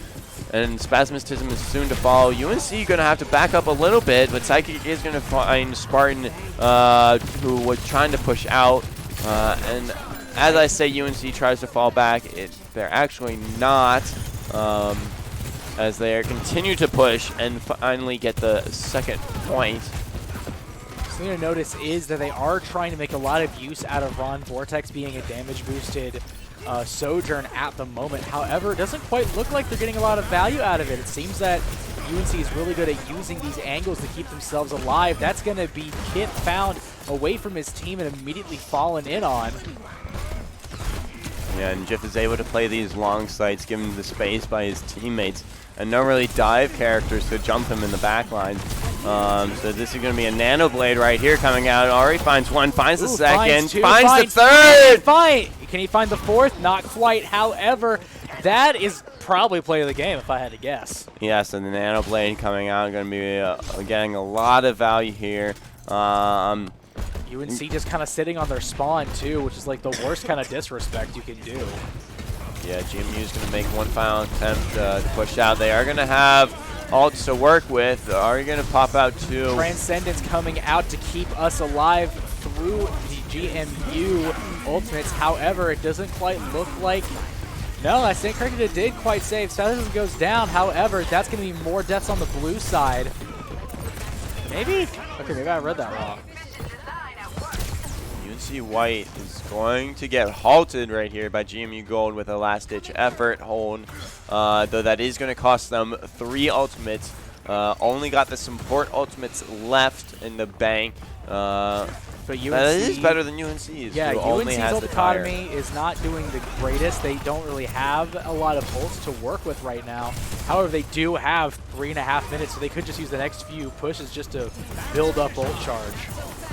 And Spasmatism is soon to follow. UNC going to have to back up a little bit, but Psychic is going to find Spartan, who was trying to push out. And as I say, UNC tries to fall back. They're actually not, as they continue to push and finally get the second point. Something to notice is that they are trying to make a lot of use out of Ron Vortex being a damage-boosted Sojourn at the moment. However, it doesn't quite look like they're getting a lot of value out of it. It seems that UNC is really good at using these angles to keep themselves alive. That's going to be Kip found away from his team and immediately fallen in on. Yeah, and Jif is able to play these long sights given the space by his teammates, and no really dive characters to jump him in the back line. So this is going to be a Nano Blade right here coming out. Already finds one, finds the second, finds the third! Can he find the fourth? Not quite. However, that is probably play of the game if I had to guess. Yeah, so the Nano Blade coming out, going to be getting a lot of value here. UNC just kind of sitting on their spawn too, which is like the worst kind of disrespect you can do. Yeah, GMU is going to make one final attempt to push out. They are going to have ults to work with. Are you going to pop out too? Transcendence coming out to keep us alive through the GMU ultimates. However, it doesn't quite look like... No, I think Cricket did quite save. Spasm goes down. However, that's going to be more deaths on the blue side. Maybe? Okay, maybe I read that wrong. UNC White is going to get halted right here by GMU Gold with a last-ditch effort hold, though that is going to cost them 3 ultimates. Only got the support ultimates left in the bank. But UNC, that is better than UNC's. Yeah, who only UNC's has ult the tire. economy is not doing the greatest. They don't really have a lot of ults to work with right now. However, they do have 3.5 minutes, so they could just use the next few pushes just to build up ult charge.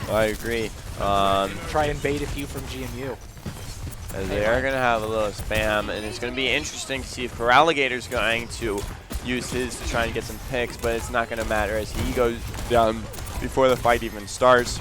I agree. Try and bait a few from GMU. As they are going to have a little spam, and it's going to be interesting to see if Coralligator's going to use his to try and get some picks, but it's not going to matter as he goes down before the fight even starts.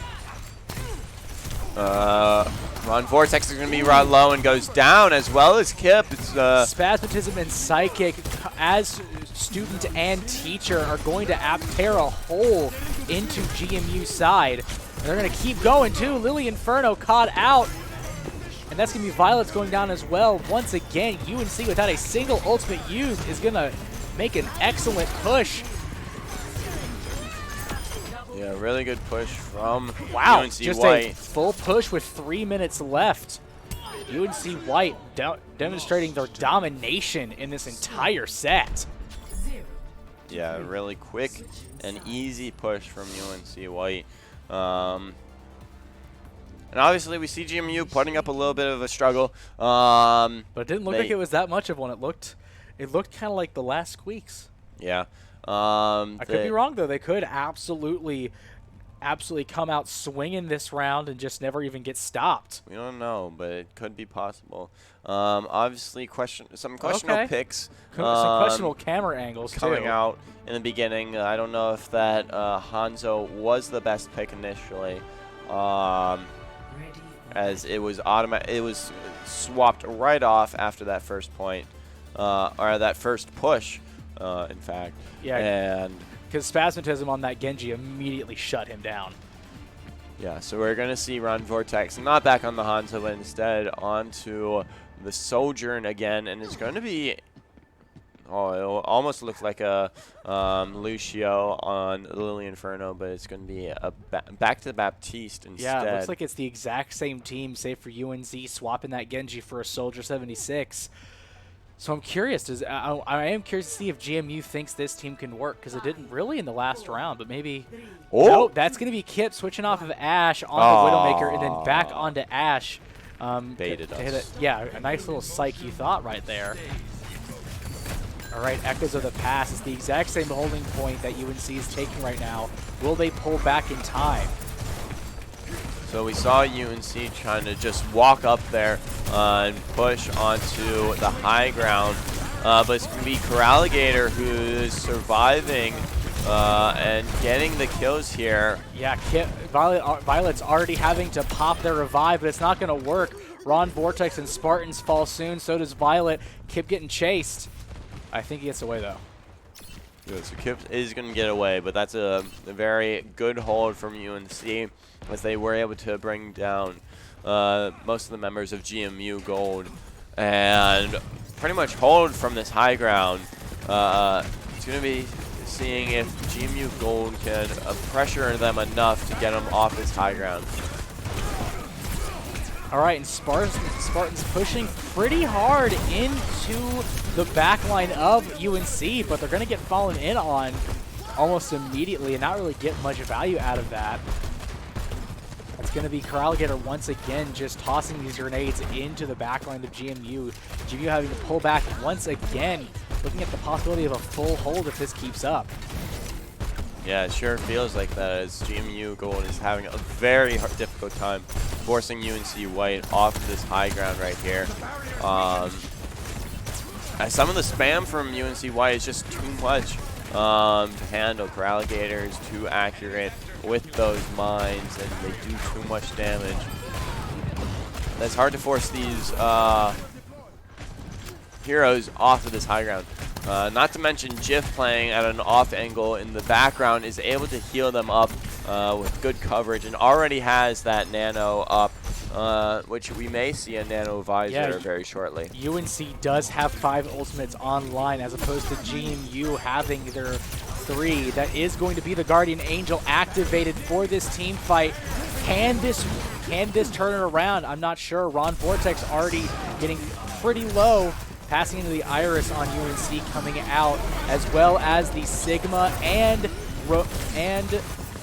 Ron Vortex is going to be right low and goes down, as well as Kip. It's, Spasmatism and Psychic, as student and teacher, are going to tear a hole into GMU's side. And they're going to keep going, too. Lily Inferno caught out. And that's going to be Violet's going down as well. Once again, UNC, without a single ultimate used, is going to make an excellent push. Yeah, really good push from Wow, UNC just White. a full push with 3 minutes left. UNC White demonstrating their domination in this entire set. Yeah, really quick and easy push from UNC White. And And obviously we see GMU putting up a little bit of a struggle. But it didn't look like it was that much of one. It looked kind of like the last squeaks. Yeah. I could be wrong, though. They could absolutely come out swinging this round and just never even get stopped. We don't know, but it could be possible. Obviously, some questionable picks. Some questionable camera angles coming out in the beginning. I don't know if that Hanzo was the best pick initially, as it was swapped right off after that first point, or that first push, in fact. Yeah. And because Spasmatism on that Genji immediately shut him down. yeah, so we're going to see Ron Vortex not back on the Hanzo, but instead onto the Sojourn again, and it's going to be, oh, it almost looks like a Lucio on Lily Inferno, but it's going to be a back to Baptiste instead. Yeah, it looks like it's the exact same team, save for UNC swapping that Genji for a Soldier 76. So I'm curious. I am curious to see if GMU thinks this team can work, because it didn't really in the last round, but maybe. Oh, nope, that's going to be Kip switching off of Ashe onto Widowmaker and then back onto Ashe. Baited to hit us. yeah, a nice little psyche thought right there. All right, Echoes of the Past is the exact same holding point that UNC is taking right now. Will they pull back in time? So we saw UNC trying to just walk up there and push onto the high ground, but it's going to be Coralligator who's surviving and getting the kills here. Yeah, Violet's already having to pop their revive, but it's not going to work. Ron Vortex and Spartans fall soon, so does Violet. Kip getting chased. I think he gets away, though. Yeah, so Kip is going to get away, but that's a very good hold from UNC, as they were able to bring down most of the members of GMU Gold and pretty much hold from this high ground. It's going to be seeing if GMU Gold can pressure them enough to get them off this high ground. All right, and Spartans pushing pretty hard into the backline of UNC, but they're going to get fallen in on almost immediately and not really get much value out of that. It's going to be Coralligator once again just tossing these grenades into the backline of GMU. GMU having to pull back once again, looking at the possibility of a full hold if this keeps up. Yeah, it sure feels like that, as GMU Gold is having a very difficult time forcing UNC White off of this high ground right here. Some of the spam from UNC White is just too much to handle. Coralligator is too accurate with those mines, and they do too much damage. That's hard to force these heroes off of this high ground. Not to mention Jiff playing at an off angle in the background is able to heal them up with good coverage, and already has that nano up, which we may see a nano visor very shortly. UNC does have 5 ultimates online as opposed to GMU having their 3. That is going to be the Guardian Angel activated for this team fight. Can this turn it around? I'm not sure. Ron Vortex already getting pretty low. Passing into the Iris on UNC coming out, as well as the Sigma and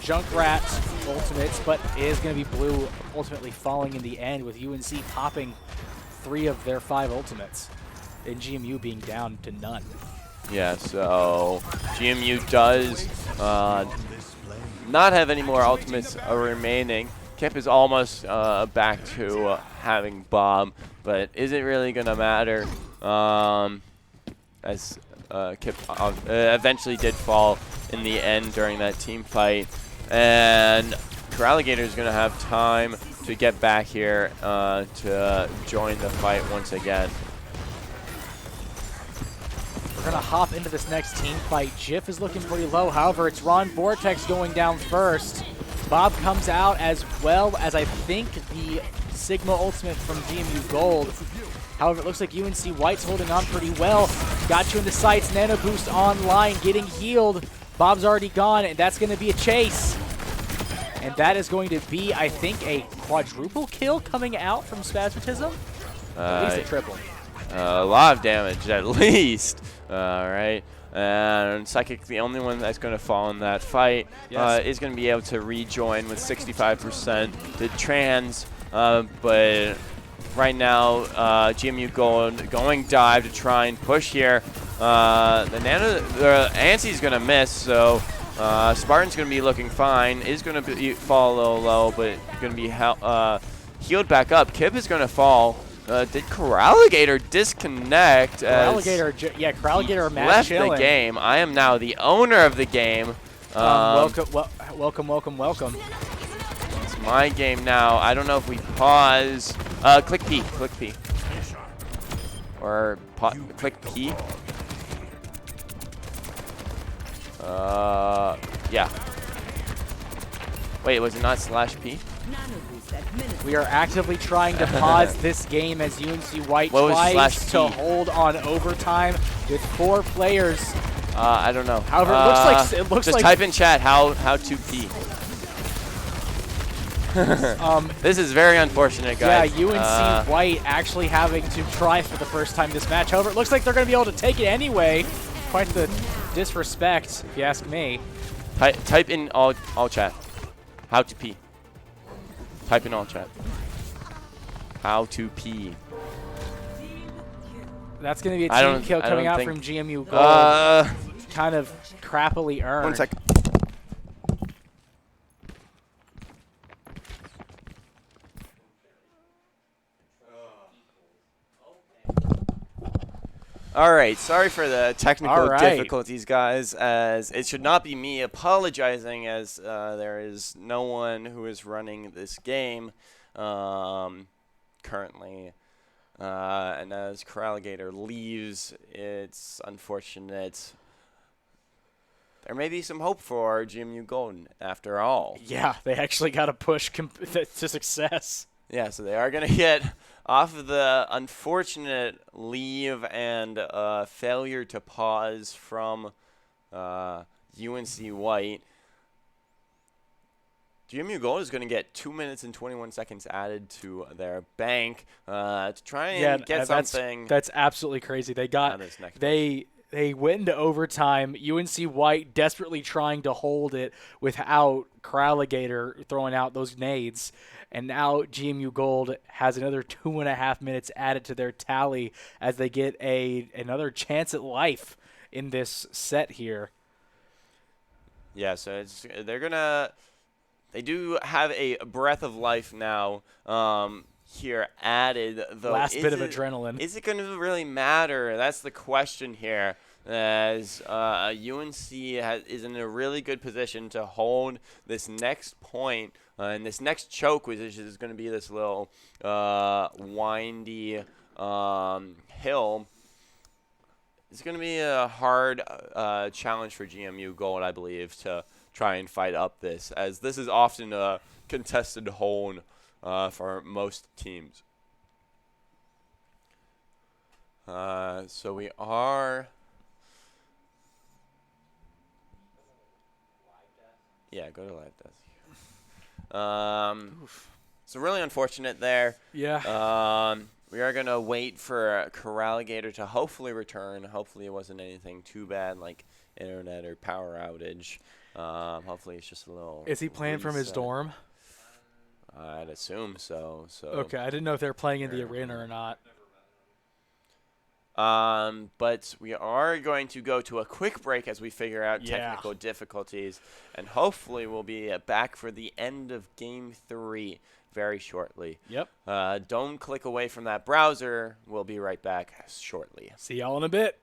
Junkrat ultimates, but it is going to be Blue ultimately falling in the end, with UNC popping 3 of their 5 ultimates, and GMU being down to none. Yeah, so GMU does not have any more ultimates remaining. Kip is almost back to having Bomb, but is it really going to matter? As Kip eventually did fall in the end during that team fight. And Coralligator is going to have time to get back here to join the fight once again. We're going to hop into this next team fight. Jiff is looking pretty low. However, it's Ron Vortex going down first. Bob comes out, as well as I think the Sigma ultimate from GMU Gold. However, it looks like UNC White's holding on pretty well. Got you in the sights. Nano Boost online, getting healed. Bob's already gone, and that's going to be a chase. And that is going to be, I think, a quadruple kill coming out from Spasmatism. At least a triple. A lot of damage, at least. All right. And Psychic, the only one that's going to fall in that fight, is going to be able to rejoin with 65%. The Trans But right now, GMU Gold going dive to try and push here. The Ansi's going to miss, so Spartan's going to be looking fine. Is going to fall a little low, but going to be healed back up. Kip is going to fall. Did Coralligator disconnect? Coralligator left chilling. the game. I am now the owner of the game. Welcome. It's my game now. I don't know if we pause. Click P. Or click P. Yeah. Wait, was it not /P? We are actively trying to pause this game as UNC White tries to hold on overtime with 4 players. I don't know. However, it looks just like type in chat how to P. This is very unfortunate, guys. Yeah, UNC White actually having to try for the first time this match. However, it looks like they're going to be able to take it anyway. Quite the disrespect, if you ask me. Type in all chat. How to P. Type in all chat. How to P. That's going to be a team kill coming out from GMU Gold. Kind of crappily earned. 1 sec. All right, sorry for the technical difficulties, guys, as it should not be me apologizing, as there is no one who is running this game currently. And as Coralligator leaves, it's unfortunate. There may be some hope for GMU Golden after all. Yeah, they actually got to push to success. Yeah, so they are going to get off of the unfortunate leave and failure to pause from UNC White. GMU Gold is going to get 2 minutes and 21 seconds added to their bank to try and get something. That's absolutely crazy. They went into overtime. UNC White desperately trying to hold it without Coralligator throwing out those nades. And now GMU Gold has another 2.5 minutes added to their tally as they get another chance at life in this set here. Yeah, so they do have a breath of life now here added. Though, last bit of adrenaline. Is it going to really matter? That's the question here. As UNC is in a really good position to hold this next point and this next choke, which is going to be this little windy hill. It's going to be a hard challenge for GMU Gold, I believe, to try and fight up this, as this is often a contested hole for most teams. So we are... Yeah, go to live desk. So really unfortunate there. Yeah. We are going to wait for Coralligator to hopefully return. Hopefully it wasn't anything too bad like internet or power outage. Hopefully it's just a little... Is he playing from his dorm? I'd assume so. Okay, I didn't know if they were playing in the arena or not. But we are going to go to a quick break as we figure out technical difficulties, and hopefully we'll be back for the end of Game 3 very shortly. Yep. Don't click away from that browser. We'll be right back shortly. See y'all in a bit.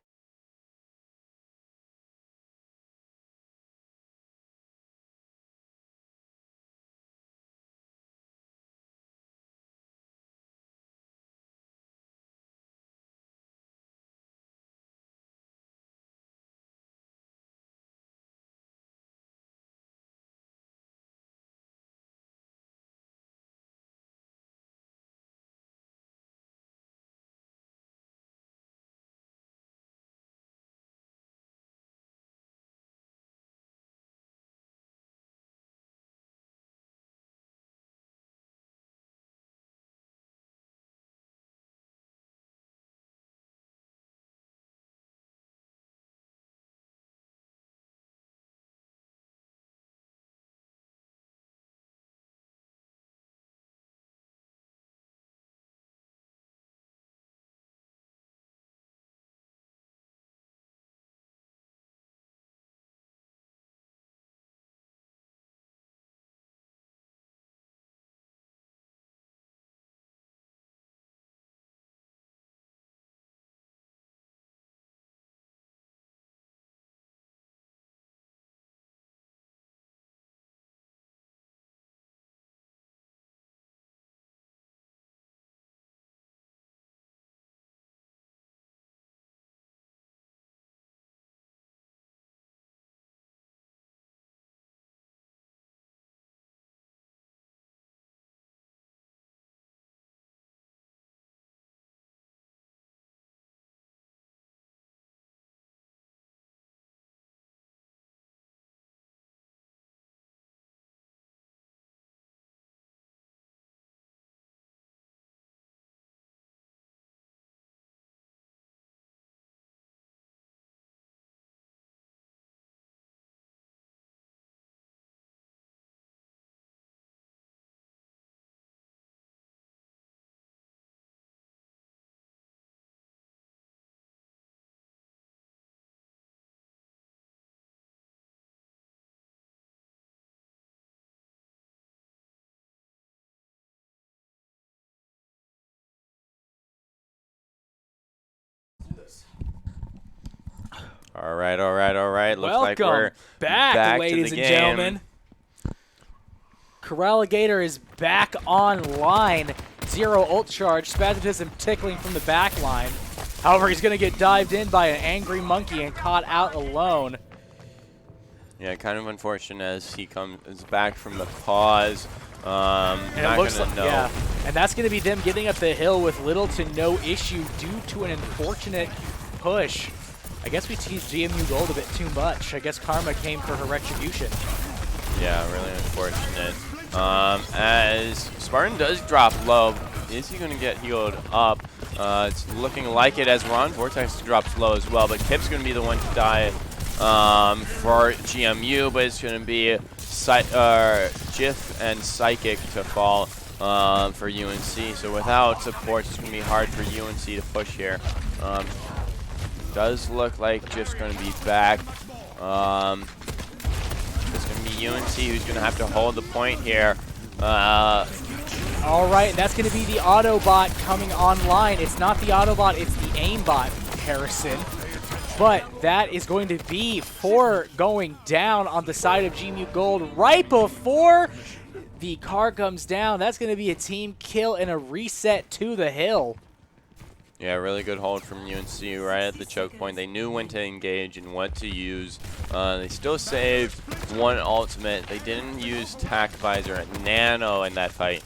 All right, all right, all right. Looks like we're Welcome back, back to ladies the and game. gentlemen. Corraligator is back online. 0 ult charge. Spasmatism tickling from the back line. However, he's going to get dived in by an angry monkey and caught out alone. Yeah, kind of unfortunate as he is back from the pause. And not it looks gonna like, know. yeah, and that's going to be them getting up the hill with little to no issue due to an unfortunate push. I guess we teased GMU Gold a bit too much. I guess Karma came for her retribution. Yeah, really unfortunate. As Spartan does drop low, is he going to get healed up? It's looking like it as Ron Vortex drops low as well, but Kip's going to be the one to die for GMU, but it's going to be Jif and Psychic to fall for UNC. So without support, it's going to be hard for UNC to push here. Does look like Jif's going to be back. It's going to be UNC who's going to have to hold the point here. All right, and that's going to be the Autobot coming online. It's not the Autobot, it's the aimbot, Harrison. But that is going to be 4 going down on the side of GMU Gold right before the car comes down. That's going to be a team kill and a reset to the hill. Yeah, really good hold from UNC right at the choke point. They knew when to engage and what to use. They still saved 1 ultimate. They didn't use Tac Visor at Nano in that fight.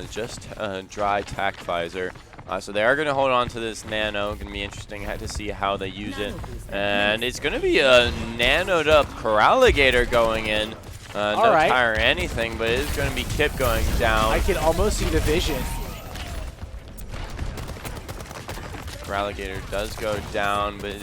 Just dry Tac Visor. So they are going to hold on to this Nano. Going to be interesting to see how they use it. And it's going to be a nanoed up Corraligator going in. No tire or anything, but it is going to be Kip going down. I can almost see the vision. Corraligator does go down, but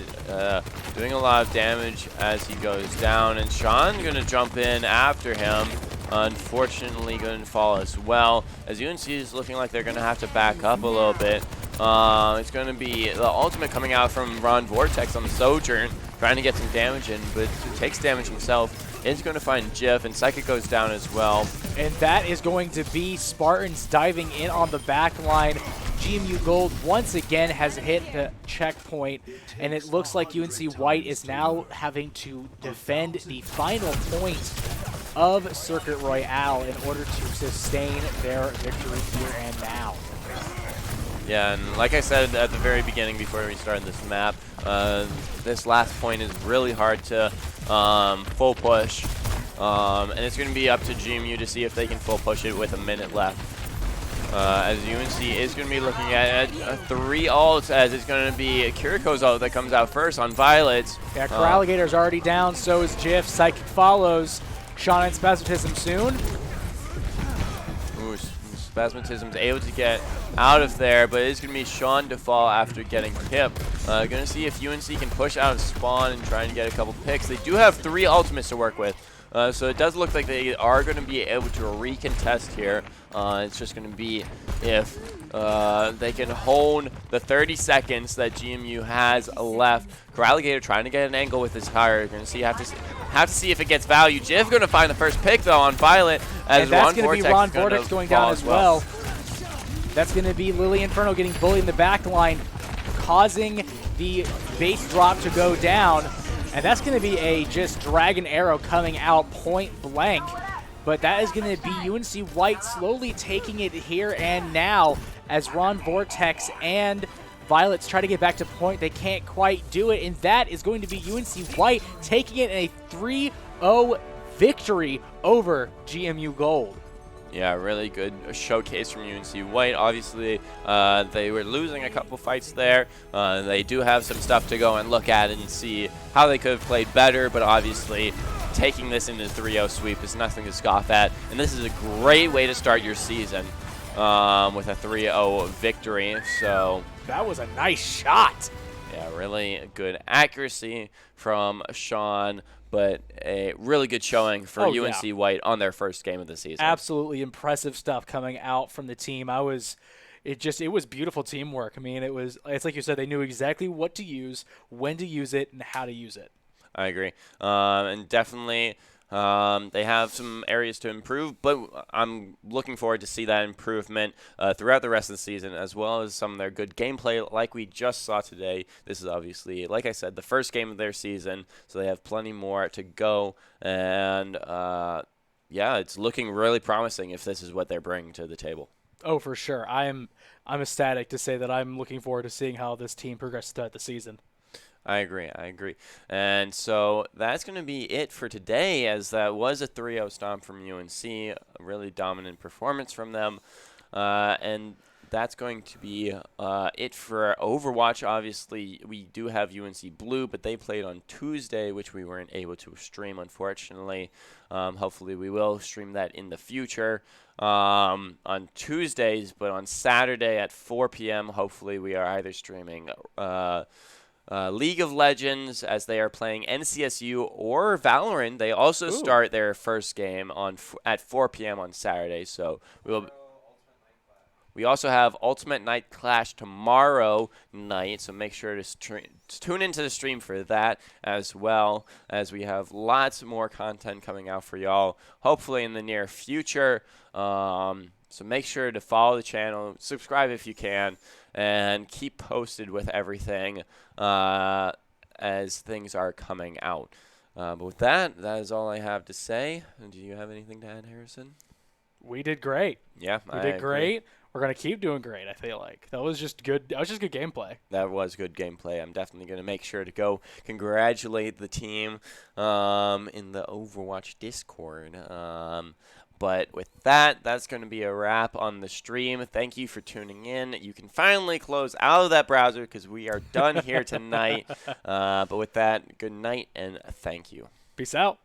doing a lot of damage as he goes down. And Sean going to jump in after him. Unfortunately, going to fall as well. As UNC is looking like they're going to have to back up a little bit. It's going to be the ultimate coming out from Ron Vortex on the Sojourn, trying to get some damage in, but he takes damage himself. Is going to find Jif, and Psychic goes down as well. And that is going to be Spartans diving in on the back line. GMU Gold once again has hit the checkpoint, and it looks like UNC White is now having to defend the final point of Circuit Royale in order to sustain their victory here and now. Yeah, and like I said at the very beginning before we started this map, this last point is really hard to full push. And it's going to be up to GMU to see if they can full push it with a minute left. As UNC is going to be looking at 3 ults, as it's going to be Kiriko's ult that comes out first on Violets. Yeah, Corraligator's already down, so is Jif. Psychic follows. Sean and Spasmatism soon. Ooh, Spasmatism's able to get out of there, but it's going to be Sean to fall after getting Kip. Going to see if UNC can push out of spawn and try and get a couple picks. They do have 3 ultimates to work with. So it does look like they are going to be able to recontest here. It's just going to be if they can hold the 30 seconds that GMU has left. Corraligator trying to get an angle with his tire. You're going to see have to see if it gets value. Jif going to find the first pick though on Violet, as and that's going to be Ron Vortex going down as well. That's going to be Lily Inferno getting bullied in the back line, causing the base drop to go down. And that's going to be a just Dragon Arrow coming out point blank. But that is going to be UNC White slowly taking it here and now as Ron Vortex and Violets try to get back to point. They can't quite do it. And that is going to be UNC White taking it in a 3-0 victory over GMU Gold. Yeah, really good showcase from UNC White. Obviously, they were losing a couple fights there. They do have some stuff to go and look at and see how they could have played better, but obviously taking this into 3-0 sweep is nothing to scoff at. And this is a great way to start your season with a 3-0 victory. So that was a nice shot. Yeah, really good accuracy from Sean, but a really good showing for UNC White on their first game of the season. Absolutely impressive stuff coming out from the team. It was beautiful teamwork. I mean, it's like you said, they knew exactly what to use, when to use it, and how to use it. I agree. And definitely They have some areas to improve, but I'm looking forward to see that improvement throughout the rest of the season, as well as some of their good gameplay, like we just saw today. This is obviously, like I said, the first game of their season, so they have plenty more to go. And yeah, it's looking really promising if this is what they're bringing to the table. Oh, for sure. I'm ecstatic to say that I'm looking forward to seeing how this team progresses throughout the season. I agree. I agree. And so that's going to be it for today, as that was a 3-0 stomp from UNC, a really dominant performance from them. And that's going to be it for Overwatch. Obviously, we do have UNC Blue, but they played on Tuesday, which we weren't able to stream, unfortunately. Hopefully, we will stream that in the future on Tuesdays, but on Saturday at 4 p.m., hopefully, we are either streaming. League of Legends, as they are playing NCSU or Valorant. They also Ooh. start their first game at 4 p.m. on Saturday. So we also have Ultimate Night Clash tomorrow night. So make sure to tune into the stream for that, as well as we have lots more content coming out for y'all, hopefully in the near future. So make sure to follow the channel, subscribe if you can, and keep posted with everything as things are coming out. But with that, that is all I have to say. Do you have anything to add, Harrison? We did great. Yeah, We I did agree. great. We're gonna keep doing great. I feel like that was just good. That was just good gameplay. That was good gameplay. I'm definitely going to make sure to go congratulate the team in the Overwatch Discord. But with that, that's going to be a wrap on the stream. Thank you for tuning in. You can finally close out of that browser because we are done here tonight. But with that, good night and thank you. Peace out.